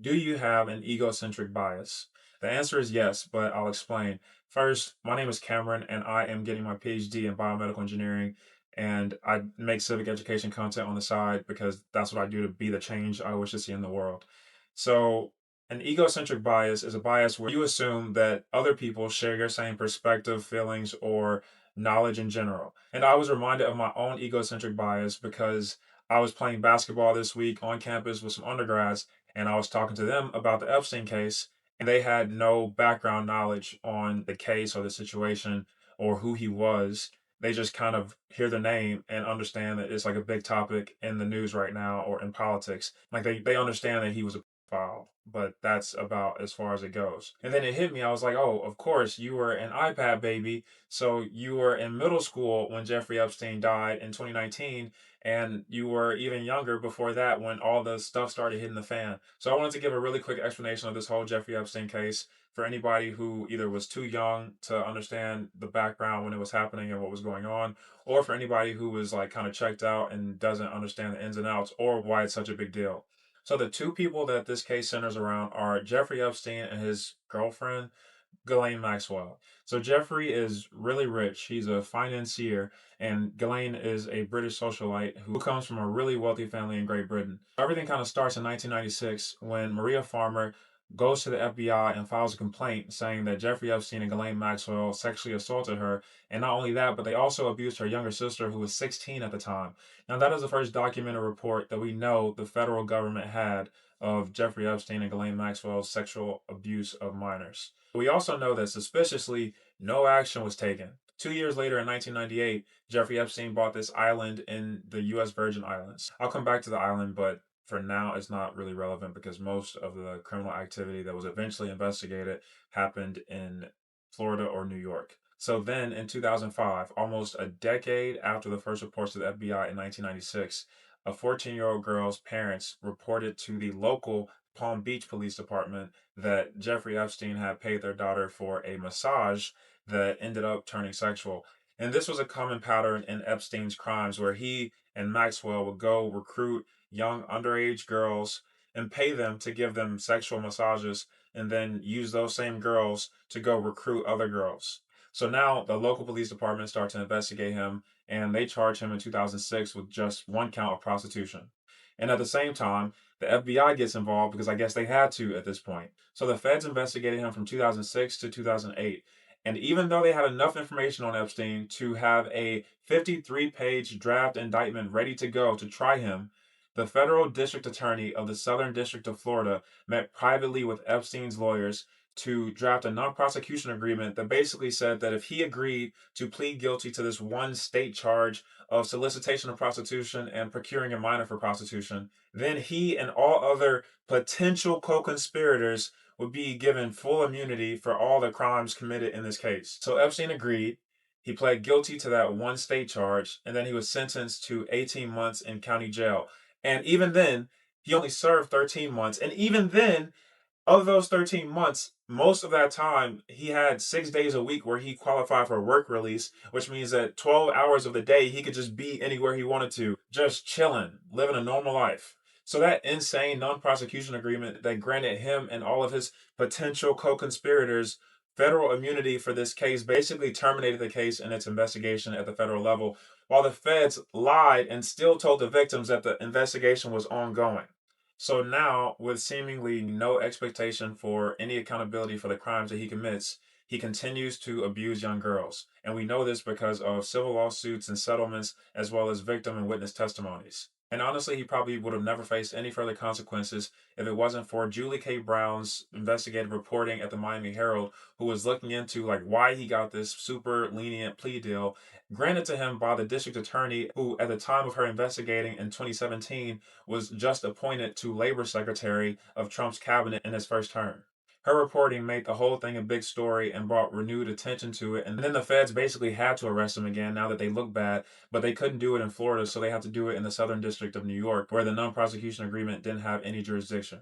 Do you have an egocentric bias? The answer is yes, but I'll explain. First, my name is Cameron, and I am getting my PhD in biomedical engineering. And I make civic education content on the side because that's what I do to be the change I wish to see in the world. So, an egocentric bias is a bias where you assume that other people share your same perspective, feelings, or knowledge in general. And I was reminded of my own egocentric bias because I was playing basketball this week on campus with some undergrads, and I was talking to them about the Epstein case, and they had no background knowledge on the case or the situation or who he was. They just kind of hear the name and understand that it's like a big topic in the news right now or in politics. Like they understand that he was a pedophile, but that's about as far as it goes. And then it hit me. I was like, oh, of course, you were an iPad baby. So you were in middle school when Jeffrey Epstein died in 2019, and you were even younger before that when all the stuff started hitting the fan. So I wanted to give a really quick explanation of this whole Jeffrey Epstein case for anybody who either was too young to understand the background when it was happening and what was going on, or for anybody who was like kind of checked out and doesn't understand the ins and outs or why it's such a big deal. So the two people that this case centers around are Jeffrey Epstein and his girlfriend, Ghislaine Maxwell. So Jeffrey is really rich. He's a financier, and Ghislaine is a British socialite who comes from a really wealthy family in Great Britain. Everything kind of starts in 1996 when Maria Farmer goes to the FBI and files a complaint saying that Jeffrey Epstein and Ghislaine Maxwell sexually assaulted her. And not only that, but they also abused her younger sister, who was 16 at the time. Now, that is the first documented report that we know the federal government had of Jeffrey Epstein and Ghislaine Maxwell's sexual abuse of minors. We also know that suspiciously, no action was taken. 2 years later, in 1998, Jeffrey Epstein bought this island in the U.S. Virgin Islands. I'll come back to the island, but for now, it's not really relevant because most of the criminal activity that was eventually investigated happened in Florida or New York. So then in 2005, almost a decade after the first reports to the FBI in 1996, a 14-year-old girl's parents reported to the local Palm Beach Police Department that Jeffrey Epstein had paid their daughter for a massage that ended up turning sexual. And this was a common pattern in Epstein's crimes where he and Maxwell would go recruit young underage girls and pay them to give them sexual massages and then use those same girls to go recruit other girls. So now the local police department start to investigate him, and they charge him in 2006 with just one count of prostitution. And at the same time, the FBI gets involved because I guess they had to at this point. So the feds investigated him from 2006 to 2008. And even though they had enough information on Epstein to have a 53-page draft indictment ready to go to try him, the federal district attorney of the Southern District of Florida met privately with Epstein's lawyers to draft a non-prosecution agreement that basically said that if he agreed to plead guilty to this one state charge of solicitation of prostitution and procuring a minor for prostitution, then he and all other potential co-conspirators would be given full immunity for all the crimes committed in this case. So Epstein agreed. He pled guilty to that one state charge, and then he was sentenced to 18 months in county jail. And even then, he only served 13 months. And even then, of those 13 months, most of that time, he had 6 days a week where he qualified for work release, which means that 12 hours of the day, he could just be anywhere he wanted to, just chilling, living a normal life. So that insane non-prosecution agreement that granted him and all of his potential co-conspirators federal immunity for this case basically terminated the case and its investigation at the federal level, while the feds lied and still told the victims that the investigation was ongoing. So now, with seemingly no expectation for any accountability for the crimes that he commits, he continues to abuse young girls. And we know this because of civil lawsuits and settlements, as well as victim and witness testimonies. And honestly, he probably would have never faced any further consequences if it wasn't for Julie K. Brown's investigative reporting at the Miami Herald, who was looking into like why he got this super lenient plea deal granted to him by the district attorney, who at the time of her investigating in 2017 was just appointed to labor secretary of Trump's cabinet in his first term. Her reporting made the whole thing a big story and brought renewed attention to it. And then the feds basically had to arrest him again now that they look bad, but they couldn't do it in Florida, so they had to do it in the Southern District of New York, where the non-prosecution agreement didn't have any jurisdiction.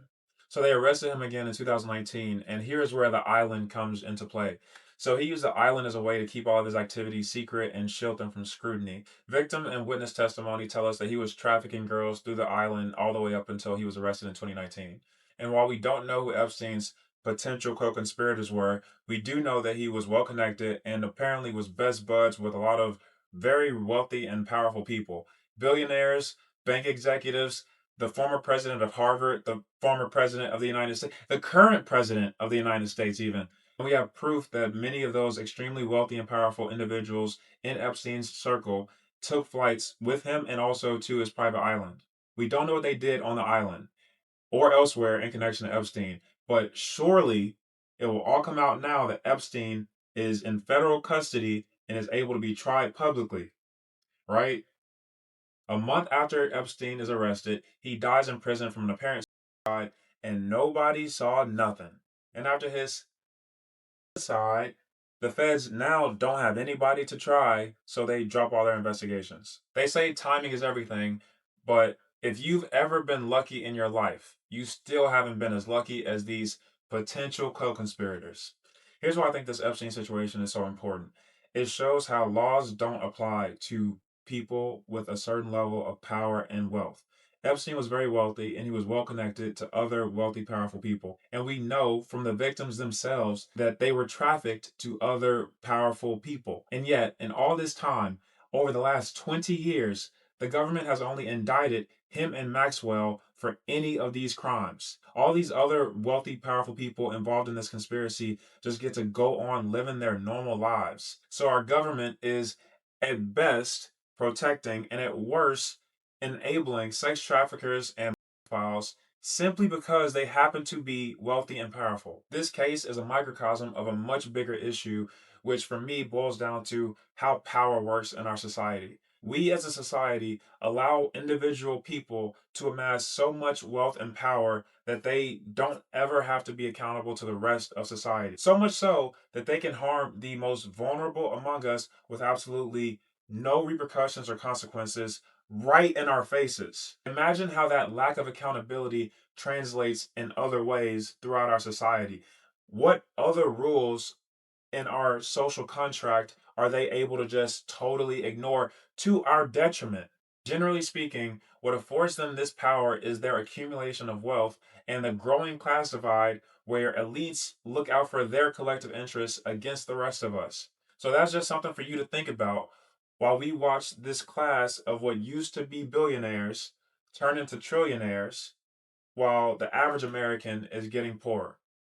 So they arrested him again in 2019, and here's where the island comes into play. So he used the island as a way to keep all of his activities secret and shield them from scrutiny. Victim and witness testimony tell us that he was trafficking girls through the island all the way up until he was arrested in 2019. And while we don't know who Epstein's potential co-conspirators were, we do know that he was well connected and apparently was best buds with a lot of very wealthy and powerful people. Billionaires, bank executives, the former president of Harvard, the former president of the United States, the current president of the United States, even. And we have proof that many of those extremely wealthy and powerful individuals in Epstein's circle took flights with him and also to his private island. We don't know what they did on the island or elsewhere in connection to Epstein, but surely it will all come out now that Epstein is in federal custody and is able to be tried publicly, right? A month after Epstein is arrested, he dies in prison from an apparent suicide, and nobody saw nothing. And after his side, the feds now don't have anybody to try, so they drop all their investigations. They say timing is everything, but if you've ever been lucky in your life, you still haven't been as lucky as these potential co conspirators. Here's why I think this Epstein situation is so important: it shows how laws don't apply to people with a certain level of power and wealth. Epstein was very wealthy and he was well connected to other wealthy, powerful people. And we know from the victims themselves that they were trafficked to other powerful people. And yet, in all this time, over the last 20 years, the government has only indicted him and Maxwell for any of these crimes. All these other wealthy, powerful people involved in this conspiracy just get to go on living their normal lives. So our government is, at best, protecting, and at worst, enabling sex traffickers and pedophiles simply because they happen to be wealthy and powerful. This case is a microcosm of a much bigger issue, which for me boils down to how power works in our society. We as a society allow individual people to amass so much wealth and power that they don't ever have to be accountable to the rest of society. So much so that they can harm the most vulnerable among us with absolutely no repercussions or consequences right in our faces. Imagine how that lack of accountability translates in other ways throughout our society. What other rules in our social contract are they able to just totally ignore to our detriment? Generally speaking, what affords them this power is their accumulation of wealth and the growing class divide where elites look out for their collective interests against the rest of us. So that's just something for you to think about while we watch this class of what used to be billionaires turn into trillionaires while the average American is getting poorer.